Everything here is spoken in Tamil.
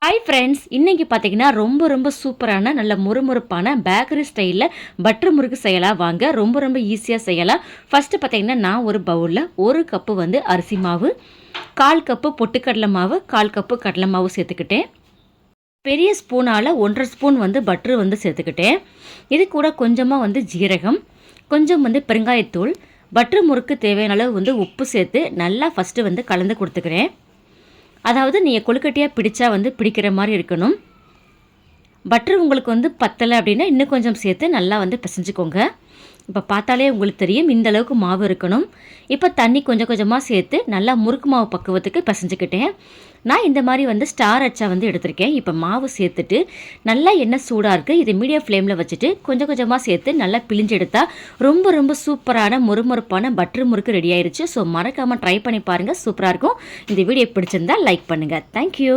ஹாய் ஃப்ரெண்ட்ஸ், இன்னைக்கு பார்த்தீங்கன்னா ரொம்ப சூப்பரான நல்ல முறுமுறுப்பான பேக்கரி ஸ்டைலில் பட்டர் முறுக்கு செய்யலாம். வாங்க, ரொம்ப ஈஸியாக செய்யலாம். ஃபஸ்ட்டு பார்த்தீங்கன்னா நான் ஒரு பவுலில் 1 கப்பு வந்து அரிசி மாவு, 1/4 கப்பு பொட்டுக்கடலை மாவு, 1/4 கப்பு கடலை மாவு சேர்த்துக்கிட்டேன். பெரிய ஸ்பூனால் 1.5 ஸ்பூன் வந்து பட்ரு வந்து சேர்த்துக்கிட்டேன். இது கூட கொஞ்சமாக வந்து ஜீரகம், கொஞ்சம் வந்து பெருங்காயத்தூள், பட்டர் முறுக்கு தேவையான அளவு வந்து உப்பு சேர்த்து நல்லா ஃபஸ்ட்டு வந்து கலந்து கொடுத்துக்கிறேன். அதாவது நீங்கள் கொழுக்கட்டையாக பிடிச்சா வந்து பிடிக்கிற மாதிரி இருக்கணும். பட்டர் உங்களுக்கு வந்து பத்தலை அப்படின்னா இன்னும் கொஞ்சம் சேர்த்து நல்லா வந்து பிசைஞ்சுக்கோங்க. இப்போ பார்த்தாலே உங்களுக்கு தெரியும் இந்த அளவுக்கு மாவு இருக்கணும். இப்போ தண்ணி கொஞ்சம் கொஞ்சமாக சேர்த்து நல்லா முறுக்கு மாவு பக்குவத்துக்கு பிசைஞ்சுக்கிட்டேன். நான் இந்த மாதிரி வந்து ஸ்டார் அச்சா வந்து எடுத்திருக்கேன். இப்போ மாவு சேர்த்துட்டு நல்லா எண்ணெய் சூடாக இருக்குது, இது மீடியம் ஃப்ளேமில் வச்சுட்டு கொஞ்சம் கொஞ்சமாக சேர்த்து நல்லா பிழிஞ்சு எடுத்தால் ரொம்ப சூப்பரான முறுமுறுப்பான பட்டர் முறுக்கு ரெடி ஆயிடுச்சு. ஸோ மறக்காமல் ட்ரை பண்ணி பாருங்கள், சூப்பராக இருக்கும். இந்த வீடியோ பிடிச்சிருந்தா லைக் பண்ணுங்கள். தேங்க்யூ.